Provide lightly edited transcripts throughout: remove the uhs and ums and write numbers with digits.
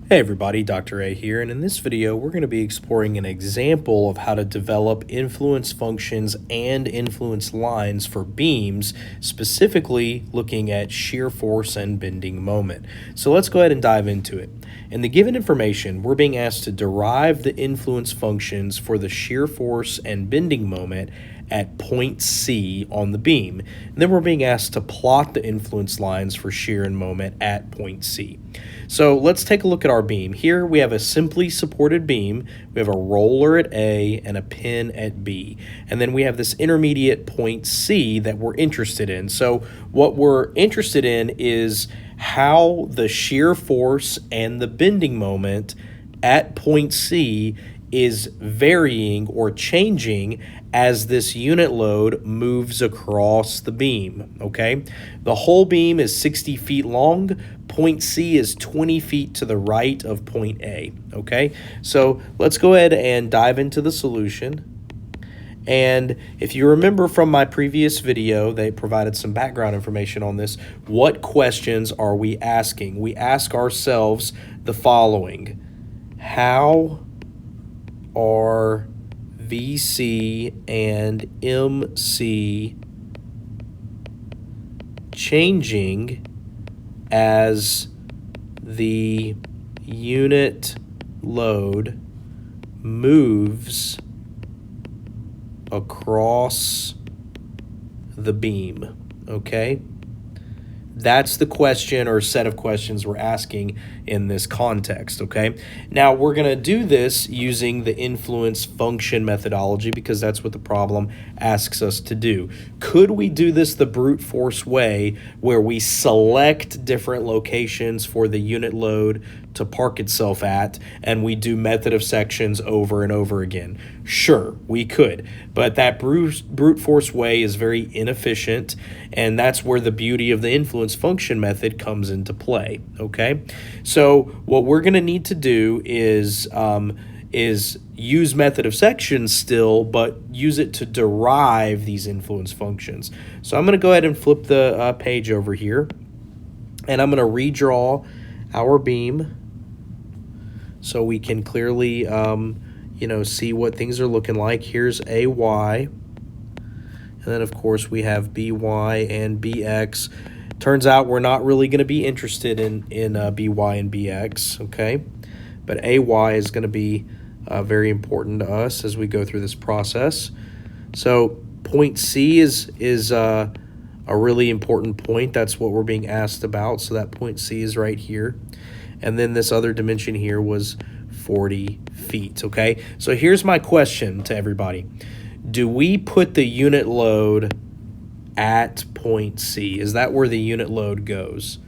Hey everybody, Dr. A here, and in this video we're going to be exploring an example of how to develop influence functions and influence lines for beams, specifically looking at shear force and bending moment. So let's go ahead and dive into it. In the given information, we're being asked to derive the influence functions for the shear force and bending moment at point C on the beam. And then we're being asked to plot the influence lines for shear and moment at point C. So let's take a look at our beam. Here we have a simply supported beam. We have a roller at A and a pin at B. And then we have this intermediate point C that we're interested in. So what we're interested in is how the shear force and the bending moment at point C is varying or changing as this unit load moves across the beam, okay? The whole beam is 60 feet long. Point C is 20 feet to the right of point A, okay? So let's go ahead and dive into the solution. And if you remember from my previous video, they provided some background information on this. What questions are we asking? We ask ourselves the following. How are VC and MC changing as the unit load moves across the beam? Okay? That's the question or set of questions we're asking in this context, okay? Now, we're going to do this using the influence function methodology because that's what the problem asks us to do. Could we do this the brute force way where we select different locations for the unit load to park itself at and we do method of sections over and over again? Sure, we could, but that brute force way is very inefficient, and that's where the beauty of the influence function method comes into play, okay? So what we're going to need to do is use method of sections still, but use it to derive these influence functions. So I'm going to go ahead and flip the page over here, and I'm going to redraw our beam so we can clearly see what things are looking like. Here's AY, and then of course we have BY and BX. Turns out we're not really going to be interested in BY and BX, okay? But AY is going to be very important to us as we go through this process. So point C is a really important point. That's what we're being asked about. So that point C is right here. And then this other dimension here was 40 feet, okay? So here's my question to everybody. Do we put the unit load at point C? Is that where the unit load goes?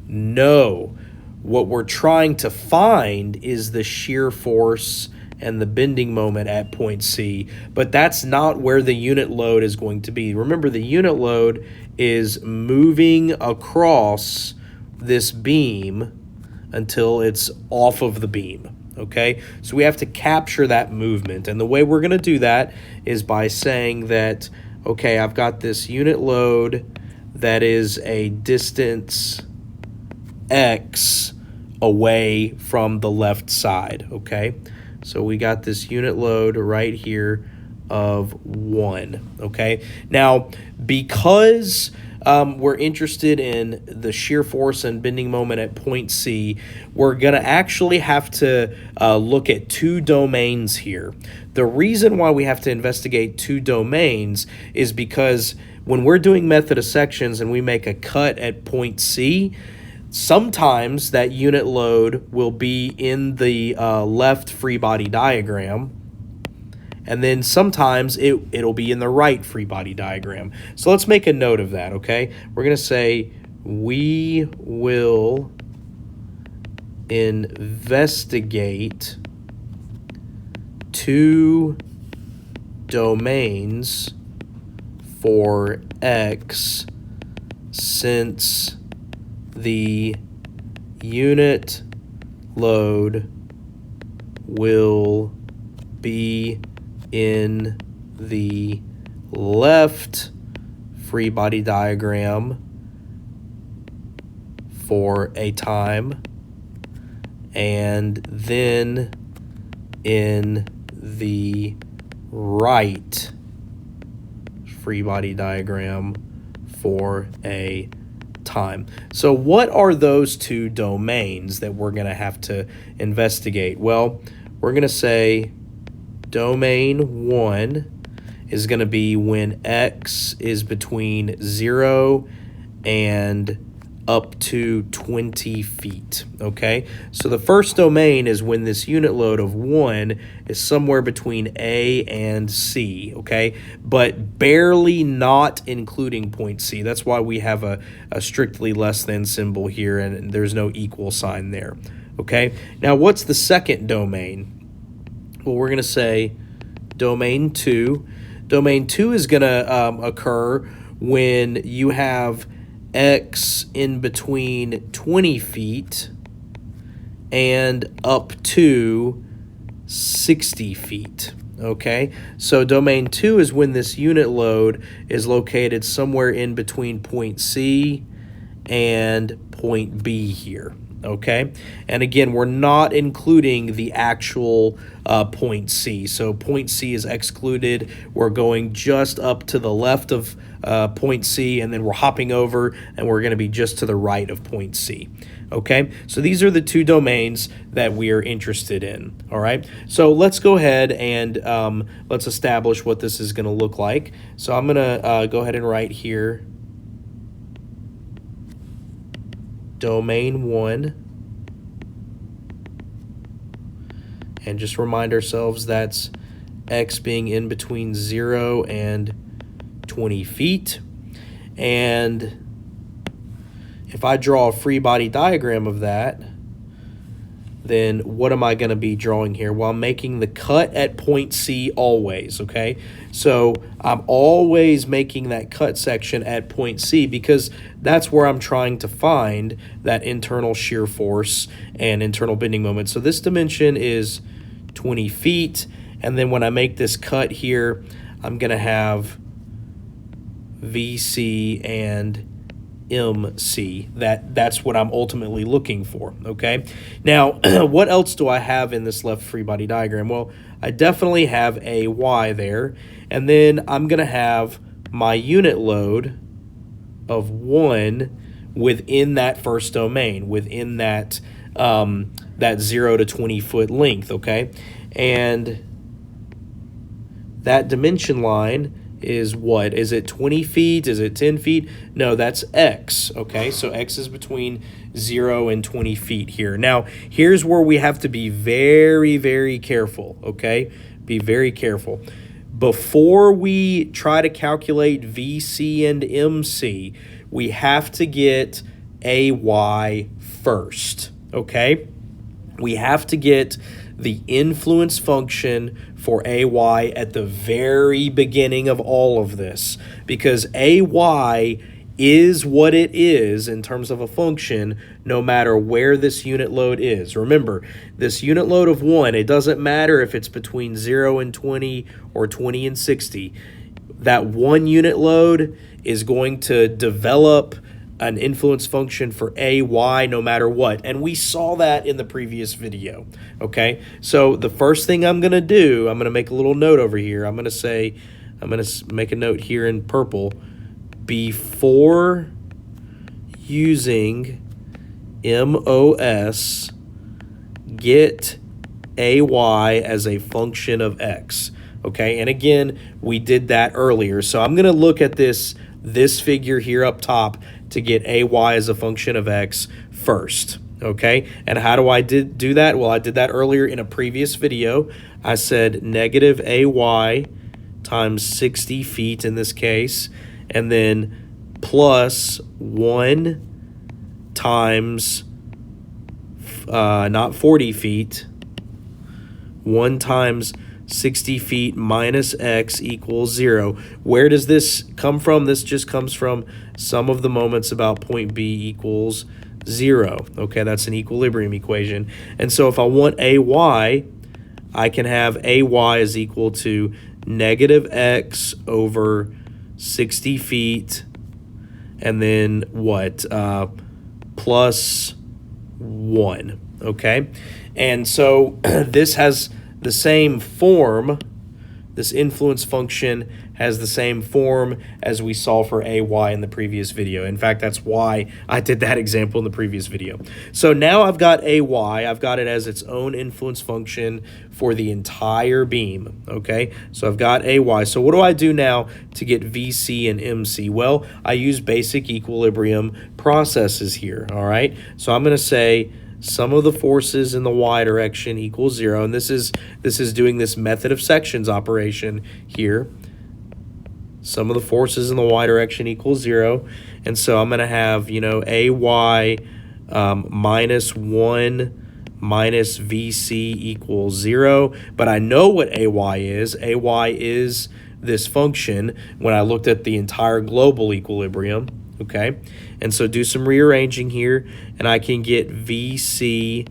No. What we're trying to find is the shear force and the bending moment at point C, but that's not where the unit load is going to be. Remember, the unit load is moving across this beam until it's off of the beam, okay? So we have to capture that movement, and the way we're going to do that is by saying that, okay, I've got this unit load that is a distance x away from the left side, okay? So we got this unit load right here of 1, okay? Now, because we're interested in the shear force and bending moment at point C, we're going to actually have to look at 2 domains here. The reason why we have to investigate 2 domains is because when we're doing method of sections and we make a cut at point C, sometimes that unit load will be in the left free body diagram, and then sometimes it'll be in the right free body diagram. So let's make a note of that, okay? We're going to say we will investigate 2 domains for X since the unit load will be in the left free body diagram for a time, and then in the right free body diagram for a time. So what are those two domains that we're going to have to investigate? Well, we're going to say domain 1 is going to be when x is between 0 and up to 20 feet, okay? So the first domain is when this unit load of 1 is somewhere between A and C, okay? But barely not including point C. That's why we have a strictly less than symbol here, and there's no equal sign there, okay? Now, what's the second domain? Well, we're going to say domain 2. Domain 2 is going to occur when you have x in between 20 feet and up to 60 feet, okay? So domain 2 is when this unit load is located somewhere in between point C and point B here, okay? And again, we're not including the actual point C. So point C is excluded. We're going just up to the left of point C, and then we're hopping over, and we're going to be just to the right of point C. Okay, so these are the two domains that we are interested in. All right, so let's go ahead and let's establish what this is going to look like. So I'm going to go ahead and write here domain 1, and just remind ourselves that's x being in between 0 and 20 feet. And if I draw a free body diagram of that, then what am I going to be drawing here? Well, I'm making the cut at point C always, okay? So I'm always making that cut section at point C because that's where I'm trying to find that internal shear force and internal bending moment. So this dimension is 20 feet, and then when I make this cut here, I'm going to have VC and MC. That's what I'm ultimately looking for, okay? Now, what else do I have in this left free body diagram? Well, I definitely have a Y there, and then I'm going to have my unit load of 1 within that first domain, within that, that 0 to 20 foot length, okay? And that dimension line is what? Is it 20 feet? Is it 10 feet? No, that's x, okay? So x is between 0 and 20 feet here. Now, here's where we have to be very, very careful, okay? Be very careful. Before we try to calculate VC and MC, we have to get AY first, okay? We have to get the influence function for AY at the very beginning of all of this, because AY is what it is in terms of a function no matter where this unit load is. Remember, this unit load of 1, it doesn't matter if it's between 0 and 20 or 20 and 60. That 1 unit load is going to develop an influence function for AY no matter what. And we saw that in the previous video, okay? So the first thing I'm going to do, I'm going to make a little note over here. I'm going to make a note here in purple. Before using MOS, get AY as a function of X, okay? And again, we did that earlier. So I'm going to look at this figure here up top to get AY as a function of X first, okay? And how do I do that? Well, I did that earlier in a previous video. I said negative AY times 60 feet in this case, and then plus 1 times, not 40 feet, 1 times 60 feet minus x equals 0. Where does this come from? This just comes from sum of the moments about point B equals 0. Okay, that's an equilibrium equation. And so if I want AY, I can have AY is equal to negative x over 60 feet, and then what? Plus 1. okay? And so this has the same form. This influence function has the same form as we saw for AY in the previous video. In fact, that's why I did that example in the previous video. So now I've got AY. I've got it as its own influence function for the entire beam, okay? So I've got AY. So what do I do now to get VC and MC? Well, I use basic equilibrium processes here, all right? So I'm going to say sum of the forces in the y direction equals 0, and this is doing this method of sections operation here. Sum of the forces in the y direction equals 0, and so I'm going to have, you know, AY minus 1 minus VC equals 0, but I know what AY is. AY is this function when I looked at the entire global equilibrium. Okay, and so do some rearranging here, and I can get VC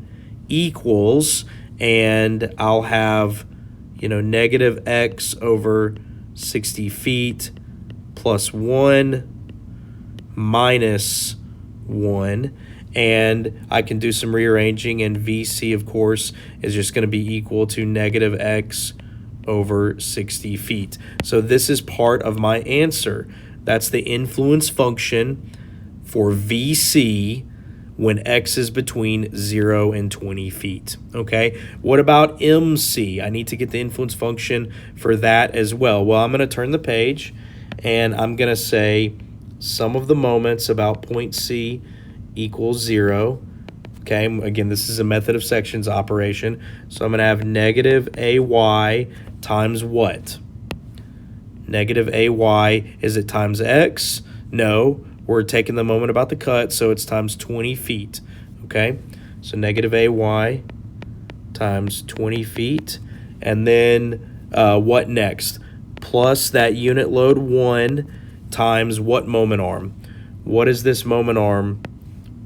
equals, and I'll have, you know, negative x over 60 feet plus 1 minus 1, and I can do some rearranging, and VC, of course, is just going to be equal to negative x over 60 feet. So this is part of my answer. That's the influence function for VC when x is between 0 and 20 feet, okay? What about MC? I need to get the influence function for that as well. Well, I'm going to turn the page, and I'm going to say sum of the moments about point C equals 0, okay? Again, this is a method of sections operation, so I'm going to have negative AY times what? Negative AY, is it times x? No, we're taking the moment about the cut, so it's times 20 feet, okay? So negative AY times 20 feet, and then what next? Plus that unit load 1 times what moment arm? What is this moment arm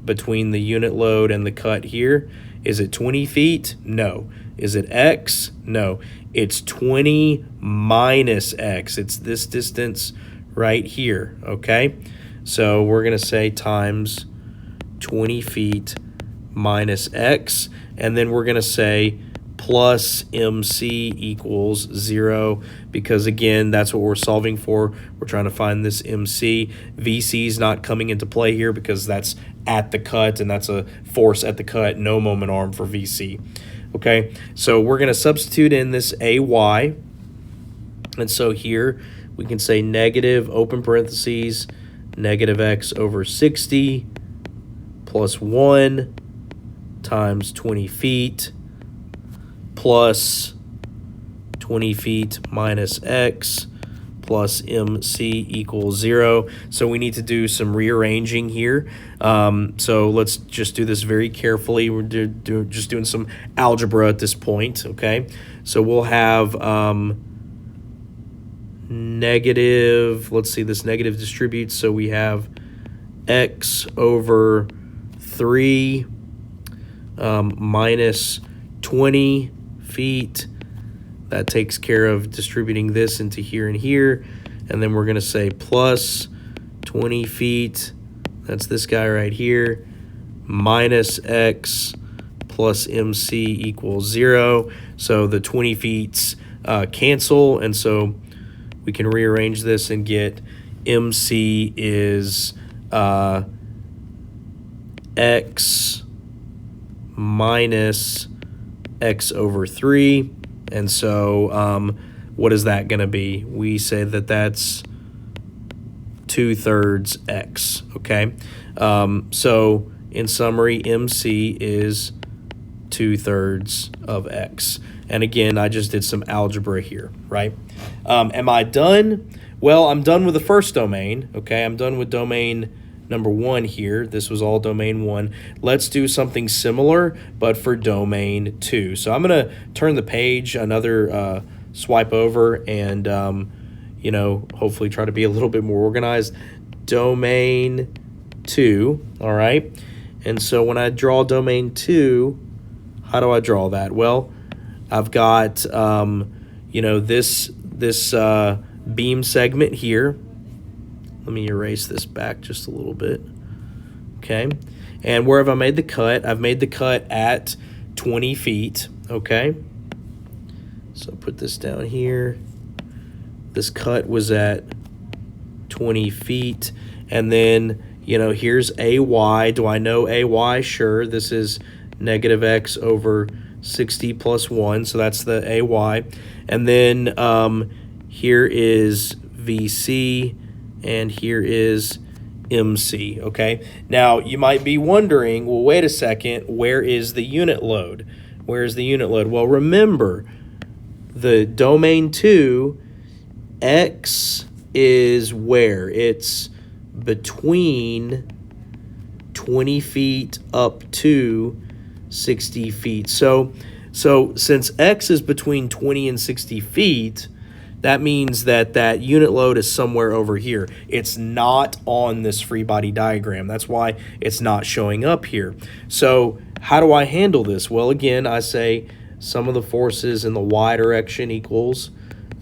between the unit load and the cut here? Is it 20 feet? No. Is it x? No. It's 20 minus x. It's this distance right here, okay? So we're going to say times 20 feet minus x, and then we're going to say plus MC equals 0, because again, that's what we're solving for. We're trying to find this MC. VC is not coming into play here because that's at the cut, and that's a force at the cut, no moment arm for VC. Okay, so we're going to substitute in this AY, and so here we can say negative, open parentheses, negative x over 60 plus 1 times 20 feet plus 20 feet minus x plus MC equals 0. So we need to do some rearranging here. So let's just do this very carefully. We're just doing some algebra at this point, okay? So we'll have negative, let's see, this negative distributes, so we have x over 3 minus 20 feet. That takes care of distributing this into here and here. And then we're going to say plus 20 feet. That's this guy right here. Minus x plus MC equals 0. So the 20 feet cancel. And so we can rearrange this and get MC is x minus x over 3. And so what is that going to be? We say that that's 2/3 x, okay? So in summary, MC is 2/3 of x. And again, I just did some algebra here, right? Am I done? Well, I'm done with the first domain, okay? I'm done with domain number 1 here. This was all domain 1. Let's do something similar, but for domain 2. So I'm going to turn the page, another swipe over, and, you know, hopefully try to be a little bit more organized. Domain 2, all right? And so when I draw domain 2, how do I draw that? Well, I've got, you know, this beam segment here. Let me erase this back just a little bit, okay? And where have I made the cut? I've made the cut at 20 feet, okay? So put this down here. This cut was at 20 feet. And then, you know, here's AY. Do I know AY? Sure. This is negative x over 60 plus 1. So that's the AY. And then here is VC, and here is MC, okay? Now, you might be wondering, well, wait a second, where is the unit load? Where is the unit load? Well, remember, the domain 2, X is where? It's between 20 feet up to 60 feet. So since X is between 20 and 60 feet, that means that that unit load is somewhere over here. It's not on this free body diagram. That's why it's not showing up here. So how do I handle this? Well, again, I say sum of the forces in the y direction equals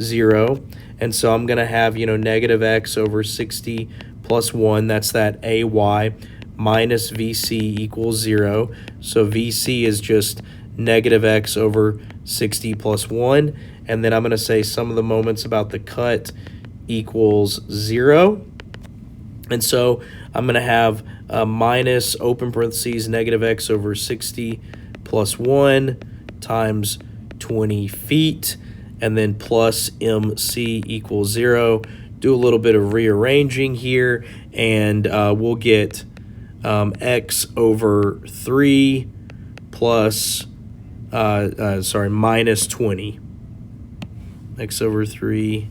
0. And so I'm going to have, you know, negative x over 60 plus 1. That's that AY minus VC equals 0. So VC is just negative x over 60 plus 1. And then I'm going to say sum of the moments about the cut equals 0. And so I'm going to have minus open parentheses negative x over 60 plus 1 times 20 feet. And then plus MC equals 0. Do a little bit of rearranging here, and we'll get x over 3 plus, minus 20. X over 3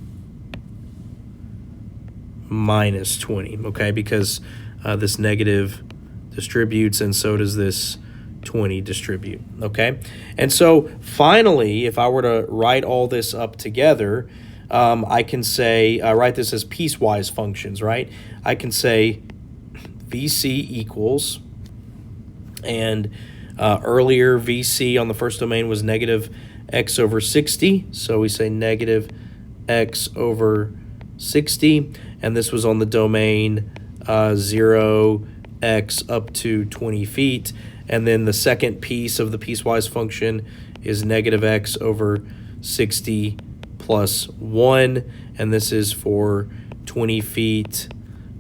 minus 20, okay, because this negative distributes, and so does this 20 distribute, okay? And so finally, if I were to write all this up together, I can say, write this as piecewise functions, right? I can say VC equals, and earlier VC on the first domain was negative x over 60, so we say negative x over 60, and this was on the domain 0x up to 20 feet. And then the second piece of the piecewise function is negative x over 60 plus 1. And this is for 20 feet,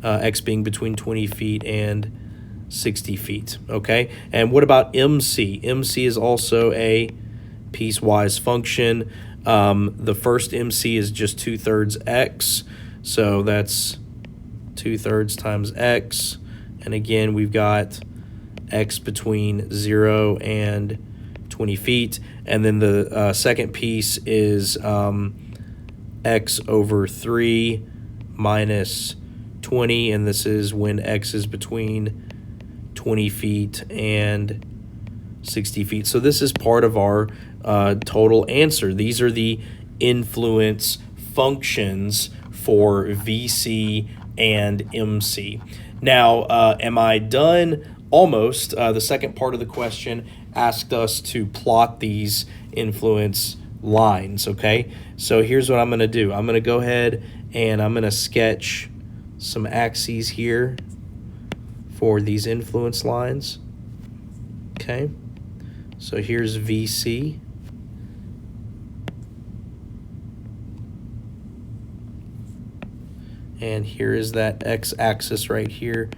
x being between 20 feet and 60 feet. Okay. And what about MC? MC is also a piecewise function. The first MC is just 2/3 x. So that's 2/3 times x. And again, we've got x between 0 and 20 feet. And then the second piece is x over 3 minus 20. And this is when x is between 20 feet and 60 feet. So this is part of our total answer. These are the influence functions for VC and MC. Now, am I done? Almost. The second part of the question asked us to plot these influence lines, okay? So here's what I'm going to do. I'm going to go ahead and I'm going to sketch some axes here for these influence lines, okay? So here's VC. And here is that x-axis right here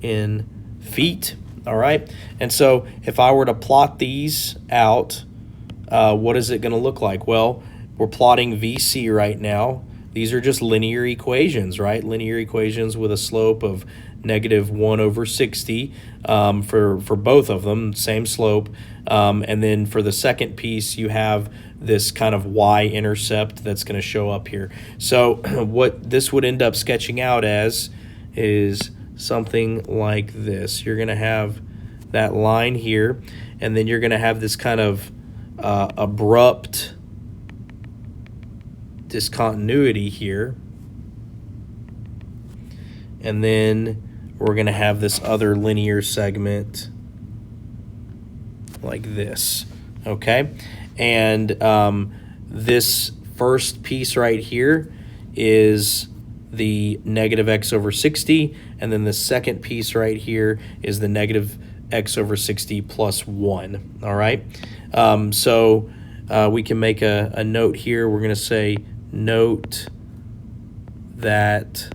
in feet, all right? And so if I were to plot these out, what is it going to look like? Well, we're plotting VC right now. These are just linear equations, right? Linear equations with a slope of negative 1 over 60 for both of them, same slope. And then for the second piece, you have this kind of y-intercept that's going to show up here. So what this would end up sketching out as is something like this. You're going to have that line here, and then you're going to have this kind of abrupt discontinuity here. And then we're going to have this other linear segment like this, okay? And this first piece right here is the negative x over 60, and then the second piece right here is the negative x over 60 plus 1, all right? So we can make a note here. We're going to say note that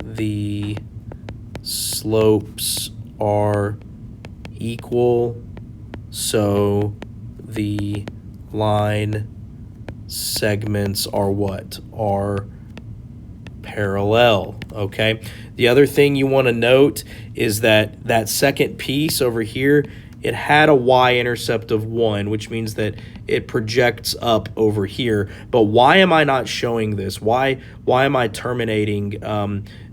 the slopes are equal, so the line segments are what? Are parallel, okay? The other thing you want to note is that that second piece over here, it had a y-intercept of 1, which means that it projects up over here. But why am I not showing this? Why am I terminating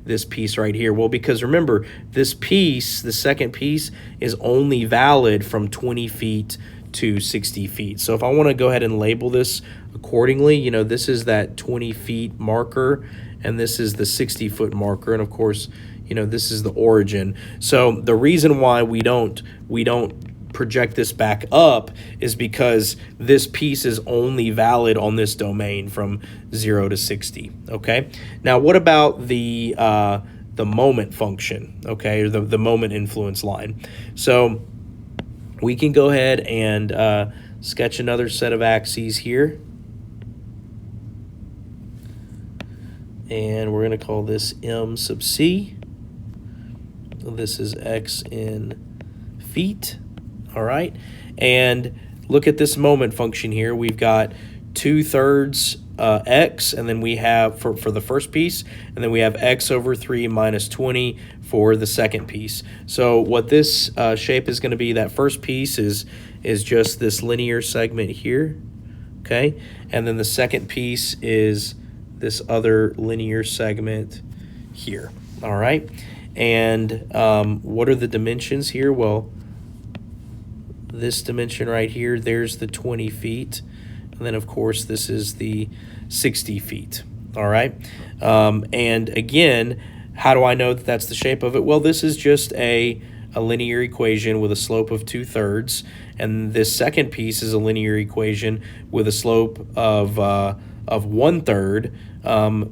this piece right here? Well, because remember, this piece, the second piece, is only valid from 20 feet to 60 feet. So if I want to go ahead and label this accordingly, you know, this is that 20 feet marker, and this is the 60-foot marker, and of course, you know, this is the origin. So the reason why we don't project this back up is because this piece is only valid on this domain from 0 to 60. Okay. Now, what about the moment function? Okay, or the moment influence line. So we can go ahead and sketch another set of axes here. And we're going to call this M sub c. This is x in feet. All right. And look at this moment function here. We've got 2/3 x, and then we have for the first piece, and then we have x over 3 minus 20 for the second piece. So what this shape is going to be, that first piece is just this linear segment here. Okay. And then the second piece is this other linear segment here. All right. And what are the dimensions here? Well, this dimension right here, there's the 20 feet. And then, of course, this is the 60 feet. All right. And again, how do I know that that's the shape of it? Well, this is just a linear equation with a slope of 2/3. And this second piece is a linear equation with a slope of 1/3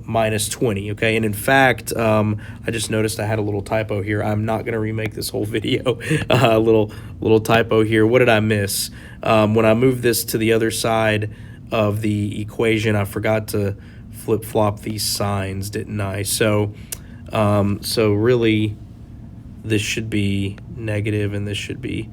minus 20. Okay. And in fact, I just noticed I had a little typo here. I'm not going to remake this whole video. A little typo here. What did I miss? When I moved this to the other side of the equation, I forgot to flip-flop these signs, didn't I? So really, this should be negative and this should be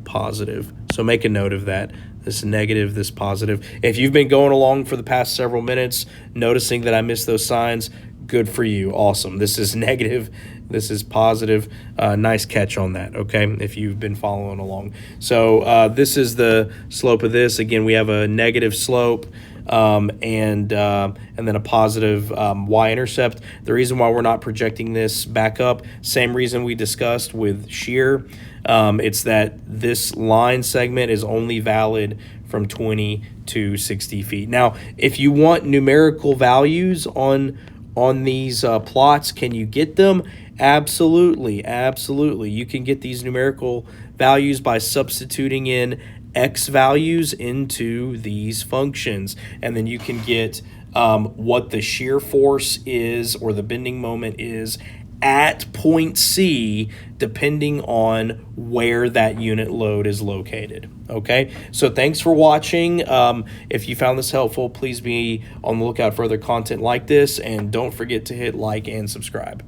positive. So make a note of that. This negative, this positive. If you've been going along for the past several minutes, noticing that I missed those signs, good for you. Awesome. This is negative. This is positive. Nice catch on that, okay, if you've been following along. So this is the slope of this. Again, we have a negative slope and then a positive y-intercept. The reason why we're not projecting this back up, same reason we discussed with shear. It's that this line segment is only valid from 20 to 60 feet. Now, if you want numerical values on these plots, can you get them? Absolutely, absolutely. You can get these numerical values by substituting in x values into these functions, and then you can get what the shear force is or the bending moment is at point C, depending on where that unit load is located. Okay, so thanks for watching. If you found this helpful, please be on the lookout for other content like this, and don't forget to hit like and subscribe.